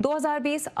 2020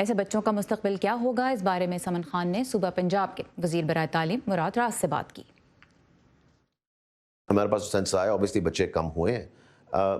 ایسے بچوں کا مستقبل کیا ہوگا، اس بارے میں سمن خان نے صوبہ پنجاب کے وزیر برائے تعلیم مراد راز سے بات کی۔ ہمارے پاس سینس آیا، اوبیسلی بچے کم ہوئے ہیں،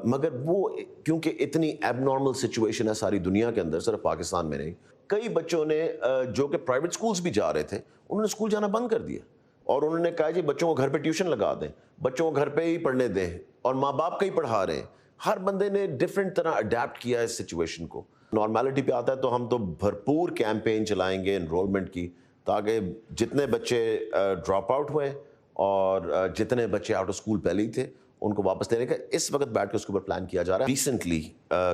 مگر وہ کیونکہ اتنی ایب نارمل سچویشن ہے ساری دنیا کے اندر، صرف پاکستان میں نہیں، کئی بچوں نے جو کہ پرائیویٹ سکولز بھی جا رہے تھے انہوں نے سکول جانا بند کر دیا، اور انہوں نے کہا جی بچوں کو گھر پہ ٹیوشن لگا دیں، بچوں کو گھر پہ ہی پڑھنے دیں، اور ماں باپ کا ہی پڑھا رہے ہیں۔ ہر بندے نے ڈفرینٹ طرح اڈیپٹ کیا ہے اس سچویشن کو۔ نارملٹی پہ آتا ہے تو ہم تو بھرپور کیمپین چلائیں گے انرولمنٹ کی، تاکہ جتنے بچے ڈراپ آؤٹ ہوئے اور جتنے بچے آؤٹ آف اسکول پہلے ہی تھے ان کو واپس لینے کا اس وقت بیٹھ کے اس کے اوپر پلان کیا جا رہا ہے۔ ریسنٹلی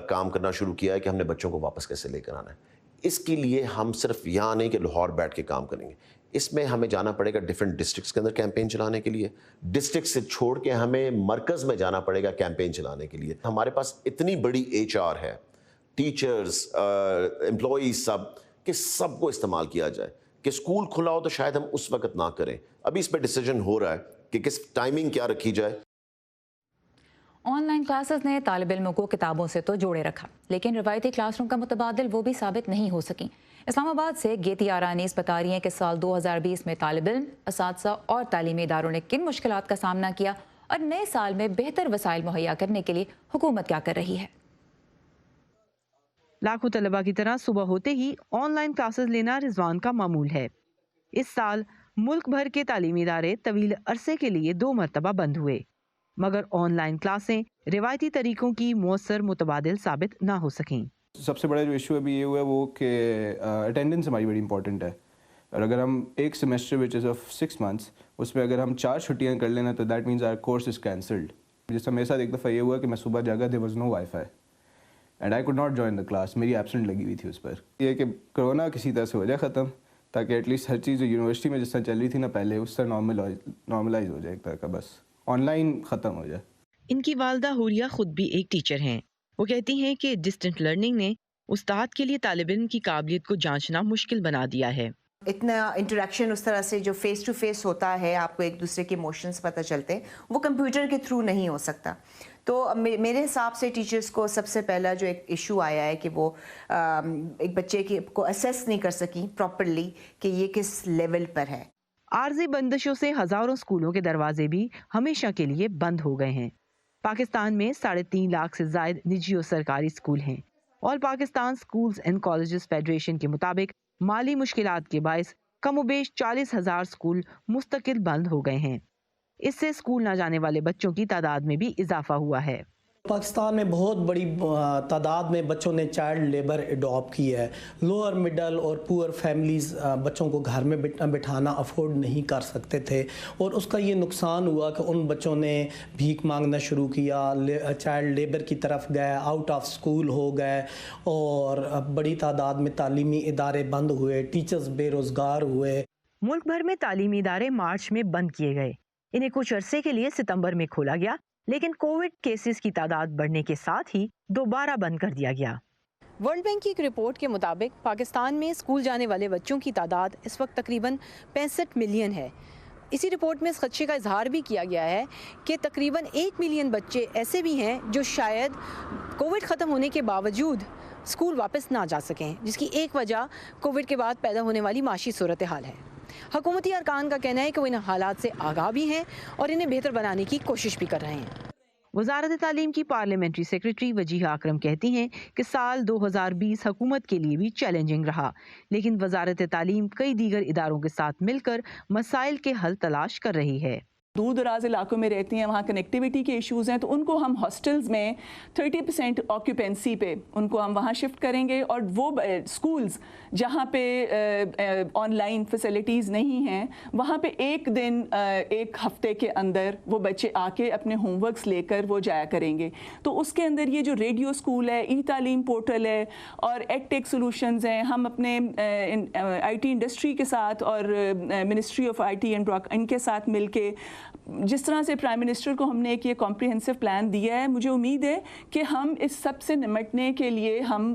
کام کرنا شروع کیا ہے کہ ہم نے بچوں کو واپس کیسے لے کر آنا ہے۔ اس کے لیے ہم صرف یہاں نہیں کہ لاہور بیٹھ کے کام کریں گے، اس میں ہمیں جانا پڑے گا ڈفرینٹ ڈسٹرکٹس کے اندر کیمپین چلانے کے لیے، ڈسٹرکٹ سے چھوڑ کے ہمیں مرکز میں جانا پڑے گا کیمپین چلانے کے لیے۔ ہمارے پاس اتنی بڑی HR ہے، ٹیچرز، امپلائیز، سب کہ سب کو استعمال کیا جائے، کہ اسکول کھلا ہو تو شاید ہم اس وقت نہ کریں۔ ابھی اس پہ ڈیسیجن ہو رہا ہے کہ کس ٹائمنگ کیا رکھی جائے۔ آن لائن کلاسز نے طالب علموں کو کتابوں سے تو جوڑے رکھا، لیکن روایتی کلاس روم کا متبادل وہ بھی ثابت نہیں ہو سکیں۔ اسلام آباد سے گیتی آرانیس بتا رہی ہیں کہ سال 2020 میں طالب علم، اساتذہ اور تعلیمی اداروں نے کن مشکلات کا سامنا کیا اور نئے سال میں بہتر وسائل مہیا کرنے کے لیے حکومت کیا کر رہی ہے۔ لاکھوں طلباء کی طرح صبح ہوتے ہی آن لائن کلاسز لینا رضوان کا معمول ہے۔ اس سال ملک بھر کے تعلیمی ادارے طویل عرصے کے لیے 2 مرتبہ بند ہوئے، مگر آن لائن کلاسیں روایتی طریقوں کی مؤثر متبادل ثابت نہ ہو سکیں۔ سب سے بڑا جو ایشو ابھی یہ ہوا ہے وہ کہ اٹینڈنس ہماری بڑی امپورٹنٹ ہے، اور اگر ہم ایک سیمسٹر وچ از آف 6 months اس میں اگر ہم 4 چھٹیاں کر لینا تو that means our course is cancelled. جس طرح میرے ساتھ ایک دفعہ یہ ہوا کہ میں صبح جاگا، there was no wi phi and I could not join the class, میری ایبسنٹ لگی ہوئی تھی اس پر۔ یہ کہ کرونا کسی طرح سے ہو جائے ختم، تاکہ ایٹ لیسٹ ہر چیز یونیورسٹی میں جس طرح چل رہی تھی نا پہلے، اس طرح نارملائز ہو جائے ایک طرح کا، بس آن لائن ختم ہو جائے۔ ان کی والدہ حوریہ خود بھی ایک ٹیچر ہیں۔ وہ کہتی ہیں کہ ڈسٹنٹ لرننگ نے استاد کے لیے طالب علم کی قابلیت کو جانچنا مشکل بنا دیا ہے۔ اتنا انٹریکشن اس طرح سے جو فیس ٹو فیس ہوتا ہے، آپ کو ایک دوسرے کے ایموشنز پتہ چلتے ہیں، وہ کمپیوٹر کے تھرو نہیں ہو سکتا۔ تو میرے حساب سے ٹیچرز کو سب سے پہلا جو ایک ایشو آیا ہے کہ وہ ایک بچے کو اسیس نہیں کر سکی پراپرلی کہ یہ کس لیول پر ہے۔ عارضی بندشوں سے ہزاروں اسکولوں کے دروازے بھی ہمیشہ کے لیے بند ہو گئے ہیں۔ پاکستان میں 3.5 لاکھ سے زائد نجی اور سرکاری اسکول ہیں، اور Pakistan schools and colleges federation کے مطابق مالی مشکلات کے باعث کم و بیش 40,000 اسکول مستقل بند ہو گئے ہیں۔ اس سے اسکول نہ جانے والے بچوں کی تعداد میں بھی اضافہ ہوا ہے۔ پاکستان میں بہت بڑی تعداد میں بچوں نے چائلڈ لیبر اڈاپٹ کی ہے۔ لوور مڈل اور پور فیملیز بچوں کو گھر میں بٹھانا افورڈ نہیں کر سکتے تھے، اور اس کا یہ نقصان ہوا کہ ان بچوں نے بھیک مانگنا شروع کیا، چائلڈ لیبر کی طرف گئے، آؤٹ آف اسکول ہو گئے، اور بڑی تعداد میں تعلیمی ادارے بند ہوئے، ٹیچرز بے روزگار ہوئے۔ ملک بھر میں تعلیمی ادارے مارچ میں بند کیے گئے، انہیں کچھ عرصے کے لیے ستمبر میں کھولا گیا، لیکن کووڈ کیسز کی تعداد بڑھنے کے ساتھ ہی دوبارہ بند کر دیا گیا۔ ورلڈ بینک کی ایک رپورٹ کے مطابق پاکستان میں اسکول جانے والے بچوں کی تعداد اس وقت تقریباً 65 ملین ہے۔ اسی رپورٹ میں اس خدشے کا اظہار بھی کیا گیا ہے کہ تقریباً 1 ملین بچے ایسے بھی ہیں جو شاید کووڈ ختم ہونے کے باوجود اسکول واپس نہ جا سکیں، جس کی ایک وجہ کووڈ کے بعد پیدا ہونے والی معاشی صورتحال ہے۔ حکومتی ارکان کا کہنا ہے کہ وہ ان حالات سے آگاہ بھی ہیں اور انہیں بہتر بنانے کی کوشش بھی کر رہے ہیں۔ وزارت تعلیم کی پارلیمنٹری سیکرٹری وجیہہ اکرم کہتی ہیں کہ سال 2020 حکومت کے لیے بھی چیلنجنگ رہا، لیکن وزارت تعلیم کئی دیگر اداروں کے ساتھ مل کر مسائل کے حل تلاش کر رہی ہے۔ دور دراز علاقوں میں رہتی ہیں، وہاں کنیکٹیوٹی کے ایشوز ہیں، تو ان کو ہم ہاسٹلز میں 30% آکیوپینسی پہ ان کو ہم وہاں شفٹ کریں گے، اور وہ اسکولز جہاں پہ آن لائن فیسلٹیز نہیں ہیں وہاں پہ ایک دن ایک ہفتے کے اندر وہ بچے آ کے اپنے ہوم ورکس لے کر وہ جایا کریں گے۔ تو اس کے اندر یہ جو ریڈیو اسکول ہے، ای تعلیم پورٹل ہے، اور ایڈ ٹیک سولوشنز ہیں، ہم اپنے آئی ٹی انڈسٹری کے ساتھ اور ministry of I T and ان کے ساتھ مل کے جس طرح سے پرائم منسٹر کو ہم نے ایک یہ کمپریہنسو پلان دیا ہے، مجھے امید ہے کہ ہم اس سب سے نمٹنے کے لیے ہم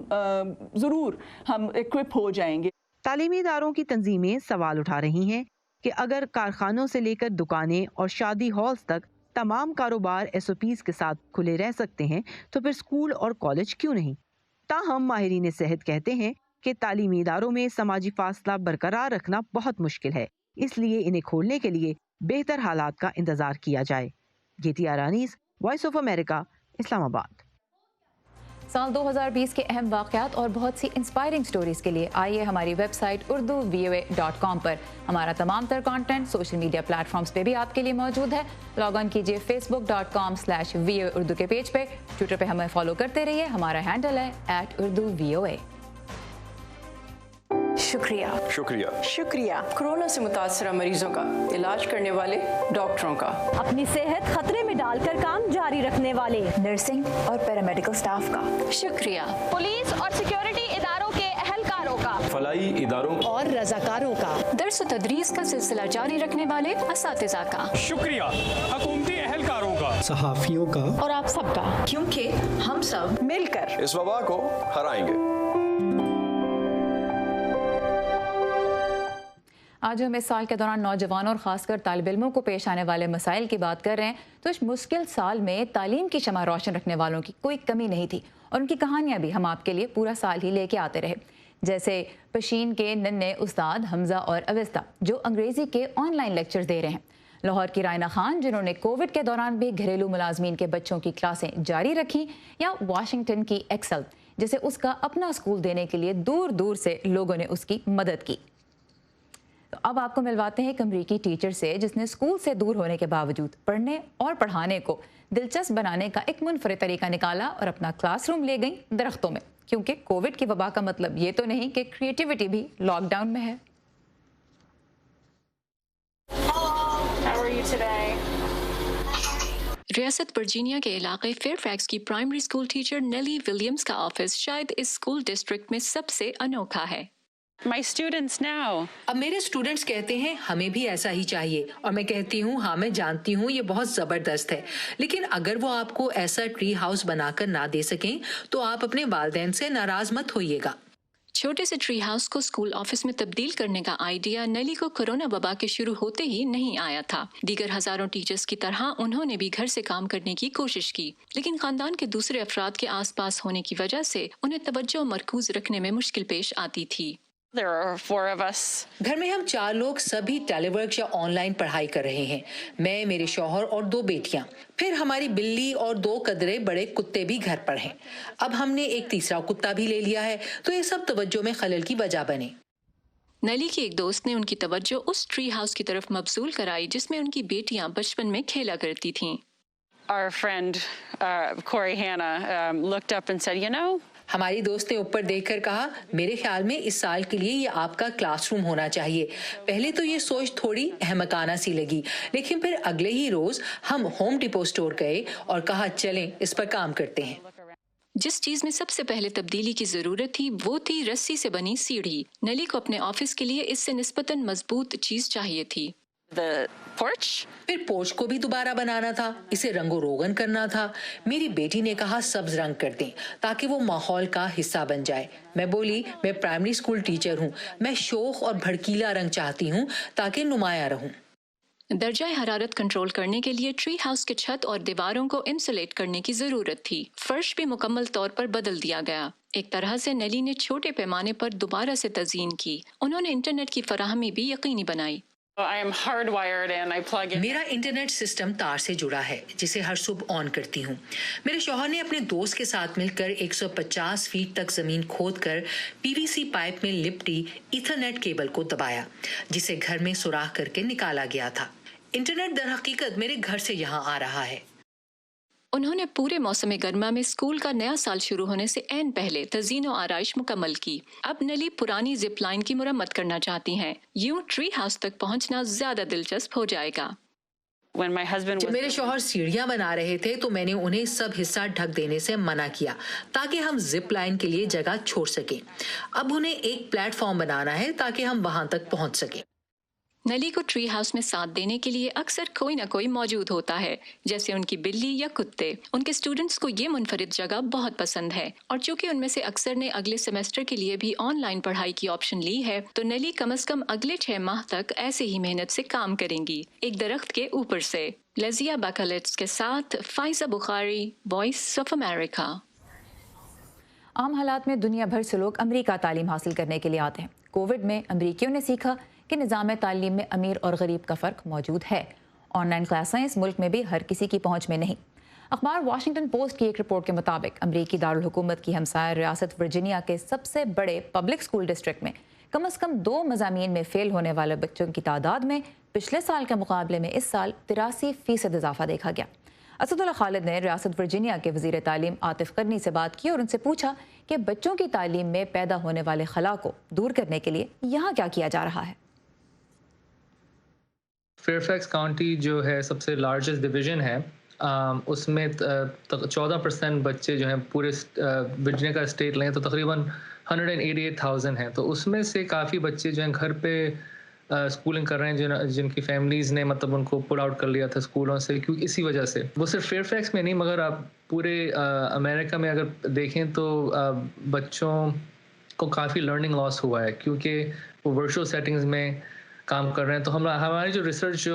ضرور ایکوپ ہو جائیں گے۔ تعلیمی اداروں کی تنظیمیں سوال اٹھا رہی ہیں کہ اگر کارخانوں سے لے کر دکانیں اور شادی ہالز تک تمام کاروبار SOPs کے ساتھ کھلے رہ سکتے ہیں تو پھر اسکول اور کالج کیوں نہیں؟ تاہم ماہرین صحت کہتے ہیں کہ تعلیمی اداروں میں سماجی فاصلہ برقرار رکھنا بہت مشکل ہے، اس لیے انہیں کھولنے کے لیے بہتر حالات کا انتظار کیا جائے۔ گیتیا رانیز، وائس آف امریکہ، اسلام آباد۔ سال 2020 کے اہم واقعات اور بہت سی انسپائرنگ سٹوریز کے لیے آئیے ہماری ویب سائٹ urduvoa.com پر۔ ہمارا تمام تر content social media platforms پہ بھی آپ کے لیے موجود ہے۔ لاگ آن کیجیے facebook.com/VOA اردو کے پیج پہ، ٹویٹر پہ ہمیں فالو کرتے رہیے، ہمارا ہینڈل ہے @urduvoa۔ شکریہ کورونا سے متاثرہ مریضوں کا علاج کرنے والے ڈاکٹروں کا، اپنی صحت خطرے میں ڈال کر کام جاری رکھنے والے نرسنگ اور پیرامیڈیکل سٹاف کا، شکریہ پولیس اور سیکیورٹی اداروں کے اہلکاروں کا، فلاحی اداروں اور رضاکاروں کا، درس و تدریس کا سلسلہ جاری رکھنے والے اساتذہ کا، شکریہ حکومتی اہلکاروں کا، صحافیوں کا، اور آپ سب کا، کیونکہ ہم سب مل کر اس وبا کو ہرائیں گے۔ آج ہم اس سال کے دوران نوجوانوں اور خاص کر طالب علموں کو پیش آنے والے مسائل کی بات کر رہے ہیں، تو اس مشکل سال میں تعلیم کی شمع روشن رکھنے والوں کی کوئی کمی نہیں تھی، اور ان کی کہانیاں بھی ہم آپ کے لیے پورا سال ہی لے کے آتے رہے، جیسے پشین کے ننھے استاد حمزہ اور اویستہ جو انگریزی کے آن لائن لیکچر دے رہے ہیں، لاہور کی رائنا خان جنہوں نے کووڈ کے دوران بھی گھریلو ملازمین کے بچوں کی کلاسیں جاری رکھی، یا واشنگٹن کی ایکسل جسے اس کا اپنا اسکول دینے کے لیے دور دور سے لوگوں نے اس کی مدد کی۔ تو اب آپ کو ملواتے ہیں ایک امریکی ٹیچر سے جس نے اسکول سے دور ہونے کے باوجود پڑھنے اور پڑھانے کو دلچسپ بنانے کا ایک منفرد طریقہ نکالا اور اپنا کلاس روم لے گئی درختوں میں، کیونکہ کووڈ کی وبا کا مطلب یہ تو نہیں کہ کریٹیوٹی بھی لاک ڈاؤن میں ہے۔ ریاست ورجینیا کے علاقے فیئر فیکس کی پرائمری اسکول ٹیچر نیلی ولیمز کا آفس شاید اس اسکول ڈسٹرکٹ میں سب سے انوکھا ہے۔ اب میرے اسٹوڈنٹس کہتے ہیں ہمیں بھی ایسا ہی چاہیے، اور میں کہتی ہوں ہاں میں جانتی ہوں یہ بہت زبردست ہے، لیکن اگر وہ آپ کو ایسا ٹری ہاؤس بنا کر نہ دے سکیں تو آپ اپنے والدین سے ناراض مت ہوئیے گا۔ چھوٹے سے ٹری ہاؤس کو اسکول آفس میں تبدیل کرنے کا آئیڈیا نیلی کو کورونا وبا کے شروع ہوتے ہی نہیں آیا تھا۔ دیگر ہزاروں ٹیچرز کی طرح انہوں نے بھی گھر سے کام کرنے کی کوشش کی، لیکن خاندان کے دوسرے افراد کے آس پاس ہونے کی وجہ سے انہیں توجہ مرکوز رکھنے میں مشکل پیش آتی تھی۔ گھر میں ہم 4 لوگ سبھی ٹیلی ورک یا آن لائن پڑھائی کر رہے ہیں، میں، میرے شوہر اور 2 بیٹیاں، پھر ہماری بلی اور 2 قدرے بڑے کتے بھی گھر پر ہیں۔ اب ہم نے ایک تیسرا کتا بھی لے لیا ہے، تو یہ سب توجہ میں خلل کی وجہ بنے۔ نیلی کی ایک دوست نے ان کی توجہ اس ٹری ہاؤس کی طرف مبذول کرائی جس میں ان کی بیٹیاں بچپن میں کھیلا کرتی تھیں۔ ہماری دوست نے اوپر دیکھ کر کہا، میرے خیال میں اس سال کے لیے یہ آپ کا کلاس روم ہونا چاہیے۔ پہلے تو یہ سوچ تھوڑی احمقانہ سی لگی، لیکن پھر اگلے ہی روز ہم ہوم ڈپو اسٹور گئے اور کہا چلیں اس پر کام کرتے ہیں۔ جس چیز میں سب سے پہلے تبدیلی کی ضرورت تھی وہ تھی رسی سے بنی سیڑھی۔ نیلی کو اپنے آفس کے لیے اس سے نسبتاً مضبوط چیز چاہیے تھی۔ پھر پورچ کو بھی دوبارہ بنانا تھا، اسے رنگ و روغن کرنا تھا۔ میری بیٹی نے کہا سبز رنگ کر دیں تاکہ وہ ماحول کا حصہ بن جائے۔ میں بولی میں پرائمری اسکول ٹیچر ہوں، میں شوخ اور بھڑکیلا رنگ چاہتی ہوں تاکہ نمایاں رہوں۔ درجہ حرارت کنٹرول کرنے کے لیے ٹری ہاؤس کے چھت اور دیواروں کو انسولیٹ کرنے کی ضرورت تھی۔ فرش بھی مکمل طور پر بدل دیا گیا۔ ایک طرح سے نیلی نے چھوٹے پیمانے پر دوبارہ سے تزئین کی۔ انہوں نے انٹرنیٹ کی فراہمی بھی یقینی بنائی۔ میرا انٹرنیٹ سسٹم تار سے جڑا ہے جسے ہر صبح آن کرتی ہوں۔ میرے شوہر نے اپنے دوست کے ساتھ مل کر 150 فیٹ تک زمین کھود کر PVC پائپ میں لپٹی ایتھرنیٹ کیبل کو دبایا، جسے گھر میں سوراخ کر کے نکالا گیا تھا۔ انٹرنیٹ در حقیقت میرے گھر سے یہاں آ رہا ہے۔ انہوں نے پورے موسم گرما میں اسکول کا نیا سال شروع ہونے سے عین پہلے تزئین و آرائش مکمل کی۔ اب نیلی پرانی زپ لائن کی مرمت کرنا چاہتی ہیں، یوں ٹری ہاؤس تک پہنچنا زیادہ دلچسپ ہو جائے گا۔ جب میرے شوہر سیڑھیاں بنا رہے تھے تو میں نے انہیں سب حصہ ڈھک دینے سے منع کیا تاکہ ہم زپ لائن کے لیے جگہ چھوڑ سکیں۔ اب انہیں ایک پلیٹ فارم بنانا ہے تاکہ ہم وہاں تک پہنچ سکیں۔ نیلی کو ٹری ہاؤس میں ساتھ دینے کے لیے اکثر کوئی نہ کوئی موجود ہوتا ہے، جیسے ان کی بلی یا کتے۔ ان کے اسٹوڈنٹس کو یہ منفرد جگہ بہت پسند ہے، اور چونکہ ان میں سے اکثر نے اگلے سیمسٹر کے لیے بھی آن لائن پڑھائی کی آپشن لی ہے، تو نیلی کم از کم اگلے 6 ماہ تک ایسے ہی محنت سے کام کریں گی، ایک درخت کے اوپر سے۔ لیزیا بیکلیٹس کے ساتھ فائزہ بخاری، وائس آف امریکہ۔ عام حالات میں دنیا بھر سے لوگ امریکہ تعلیم حاصل کرنے کے لیے آتے ہیں۔ کووڈ میں امریکیوں نے سیکھا کہ نظام تعلیم میں امیر اور غریب کا فرق موجود ہے۔ آن لائن کلاسیں اس ملک میں بھی ہر کسی کی پہنچ میں نہیں۔ اخبار واشنگٹن پوسٹ کی ایک رپورٹ کے مطابق امریکی دارالحکومت کی ہمسایہ ریاست ورجینیا کے سب سے بڑے پبلک اسکول ڈسٹرکٹ میں کم از کم 2 مضامین میں فیل ہونے والے بچوں کی تعداد میں پچھلے سال کے مقابلے میں اس سال 83% اضافہ دیکھا گیا۔ اسد اللہ خالد نے ریاست ورجینیا کے وزیر تعلیم عاطف قرنی سے بات کی اور ان سے پوچھا کہ بچوں کی تعلیم میں پیدا ہونے والے خلا کو دور کرنے کے لیے یہاں کیا کیا جا رہا ہے۔ فیئرفیکس کاؤنٹی جو ہے سب سے لارجسٹ ڈویژن ہے، اس میں 14% بچے جو ہیں پورے ورجینیا کا اسٹیٹ لیں تو تقریباً 188,000 ہیں، تو اس میں سے کافی بچے جو ہیں گھر پہ اسکولنگ کر رہے ہیں جن کی فیملیز نے مطلب ان کو پل آؤٹ کر لیا تھا اسکولوں سے، کیونکہ اسی وجہ سے وہ صرف فیئرفیکس میں نہیں مگر آپ پورے امریکہ میں اگر دیکھیں تو بچوں کو کافی لرننگ لاس ہوا ہے کیونکہ وہ ورچوئل سیٹنگز میں کام کر رہے ہیں۔ تو ہماری جو ریسرچ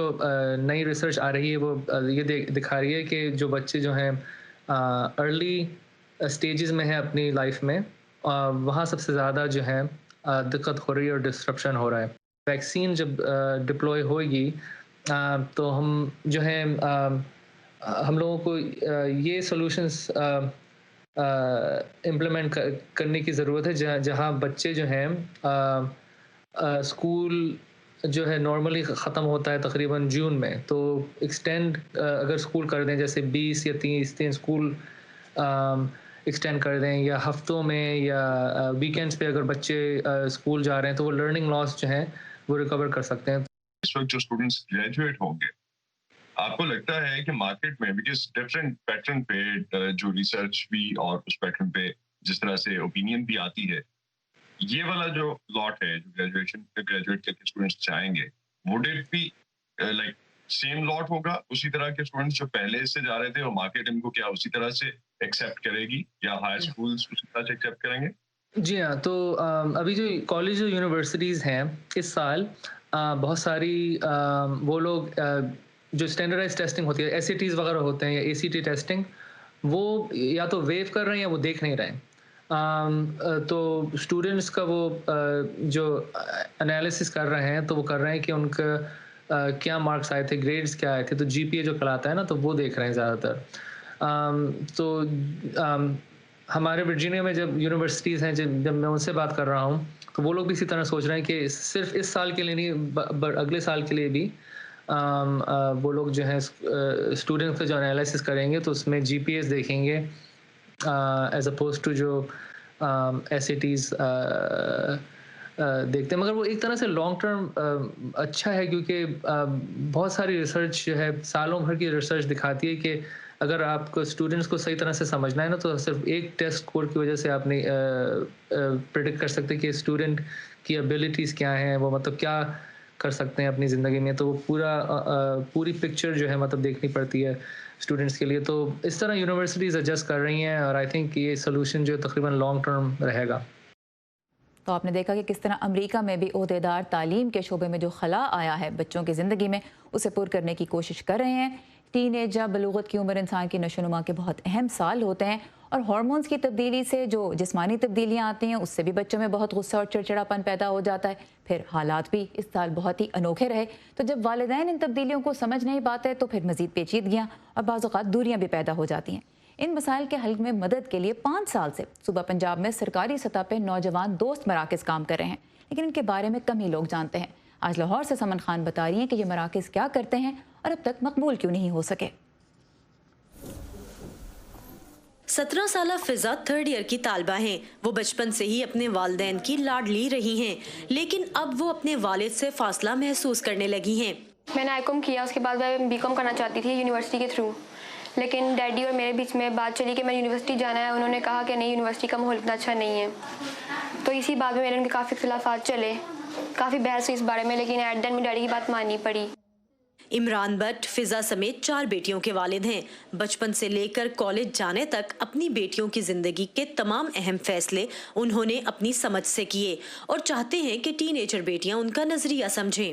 نئی ریسرچ آ رہی ہے وہ یہ دکھا رہی ہے کہ جو بچے جو ہیں ارلی اسٹیجز میں ہیں اپنی لائف میں، وہاں سب سے زیادہ جو ہے دقت ہو رہی ہے اور ڈسٹرپشن ہو رہا ہے۔ ویکسین جب ڈپلوائے ہوئے گی تو ہم جو ہیں ہم لوگوں کو یہ سولوشنس امپلیمنٹ کرنے کی ضرورت ہے جہاں بچے جو ہیں اسکول جو ہے نارملی ختم ہوتا ہے تقریباً جون میں، تو ایکسٹینڈ اگر اسکول کر دیں جیسے 20 یا 30 اسکول ایکسٹینڈ کر دیں، یا ہفتوں میں یا ویکینڈز پہ اگر بچے اسکول جا رہے ہیں تو وہ لرننگ لاس جو ہیں وہ ریکور کر سکتے ہیں۔ اس وقت جو اسٹوڈنٹس گریجویٹ ہوں گے، آپ کو لگتا ہے کہ مارکیٹ میں بیکاز ڈفرینٹ پیٹرن پہ جو ریسرچ بھی اور اس پیٹرن پہ جس طرح سے اوپینین بھی آتی ہے، یہ والا جو لاٹ ہے جو گریجویٹ کر کے اسٹوڈنٹس جائیں گے، would it be like same lot ہوگا اسی طرح کے اسٹوڈنٹس جو پہلے سے جا رہے تھے، اور مارکیٹ ان کو کیا اسی طرح سے ایکسیپٹ کرے گی یا ہائی اسکولس اسی طرح سے ایکسیپٹ کریں گے؟ جی ہاں، تو ابھی جو کالج اور یونیورسٹیز ہیں اس سال بہت ساری وہ لوگ جو اسٹینڈرڈائز ٹیسٹنگ ہوتی ہے، ایس سی ٹیز وغیرہ ہوتے ہیں یا اے سی ٹی ٹیسٹنگ، وہ یا تو ویو کر رہے ہیں یا وہ دیکھ نہیں رہے۔ تو اسٹوڈنٹس کا وہ جو انالیسس کر رہے ہیں تو وہ کر رہے ہیں کہ ان کا کیا مارکس آئے تھے، گریڈز کیا آئے تھے، تو جی پی اے جو کراتا ہے نا تو وہ دیکھ رہے ہیں زیادہ تر۔ تو ہمارے ورجینیا میں جب یونیورسٹیز ہیں جب میں ان سے بات کر رہا ہوں تو وہ لوگ بھی اسی طرح سوچ رہے ہیں کہ صرف اس سال کے لیے نہیں اگلے سال کے لیے بھی وہ لوگ جو ہیں اسٹوڈنٹس کا جو انالیسس کریں گے تو اس میں جی پی ایز دیکھیں گے ایز اپوز ٹو جو ایس اے ٹیز دیکھتے ہیں۔ مگر وہ ایک طرح سے لانگ ٹرم اچھا ہے کیونکہ بہت ساری ریسرچ جو ہے سالوں بھر کی ریسرچ دکھاتی ہے کہ اگر آپ کو اسٹوڈنٹس کو صحیح طرح سے سمجھنا ہے نا تو صرف ایک ٹیسٹ اسکور کی وجہ سے آپ نہیں پریڈکٹ کر سکتے کہ اسٹوڈنٹ کی ابیلٹیز کیا ہیں، وہ مطلب کیا کر سکتے ہیں اپنی زندگی میں، تو وہ پوری پکچر جو ہے مطلب دیکھنی پڑتی ہے اسٹوڈنٹس کے لیے۔ تو اس طرح یونیورسٹیز ایڈجسٹ کر رہی ہیں اور آئی تھنک یہ سولوشن جو تقریباً لانگ ٹرم رہے گا۔ تو آپ نے دیکھا کہ کس طرح امریکہ میں بھی عہدیدار تعلیم کے شعبے میں جو خلا آیا ہے بچوں کی زندگی میں اسے پر کرنے کی کوشش کر رہے ہیں۔ ٹین ایج یا بلوغت کی عمر انسان کی نشو و نما کے بہت اہم سال ہوتے ہیں، اور ہارمونز کی تبدیلی سے جو جسمانی تبدیلیاں آتی ہیں اس سے بھی بچوں میں بہت غصہ اور چڑچڑاپن پیدا ہو جاتا ہے۔ پھر حالات بھی اس سال بہت ہی انوکھے رہے، تو جب والدین ان تبدیلیوں کو سمجھ نہیں پاتے تو پھر مزید پیچیدگیاں اور بعض اوقات دوریاں بھی پیدا ہو جاتی ہیں۔ ان مسائل کے حل میں مدد کے لیے 5 سال سے صوبہ پنجاب میں سرکاری سطح پہ نوجوان دوست مراکز کام کر رہے ہیں، لیکن ان کے بارے میں کم ہی لوگ جانتے ہیں۔ آج لاہور سے سمن خان بتا رہی ہیں کہ یہ مراکز کیا کرتے ہیں اور اب تک مقبول کیوں نہیں ہو سکے۔ 17 سالہ فضا 3rd ایئر کی طالبہ ہیں۔ وہ بچپن سے ہی اپنے والدین کی لاڈلی رہی ہیں، لیکن اب وہ اپنے والد سے فاصلہ محسوس کرنے لگی ہیں۔ میں نے ICOM کیا، اس کے بعد میں BCom کرنا چاہتی تھی یونیورسٹی کے تھرو، لیکن ڈیڈی اور میرے بیچ میں بات چلی کہ میں یونیورسٹی جانا ہے۔ انہوں نے کہا کہ نہیں، یونیورسٹی کا ماحول اتنا اچھا نہیں ہے، تو اسی بات میں میرے ان کے کافی اختلافات چلے، کافی بحث ہوئی اس بارے میں، لیکن ایٹ دین میں ڈیڈی کی بات ماننی پڑی۔ عمران بٹ فضا سمیت 4 بیٹیوں کے والد ہیں۔ بچپن سے لے کر کالج جانے تک اپنی بیٹیوں کی زندگی کے تمام اہم فیصلے انہوں نے اپنی سمجھ سے کیے، اور چاہتے ہیں کہ ٹین ایجر بیٹیاں ان کا نظریہ سمجھیں۔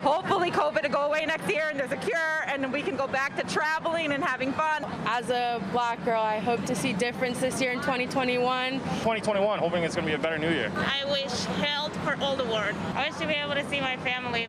Hopefully COVID will go away next year and there's a cure and we can go back to traveling and having fun. As a black girl, I hope to see difference this year in 2021. 2021, hoping it's going to be a better new year. I wish health for all the world. I wish to be able to see my family.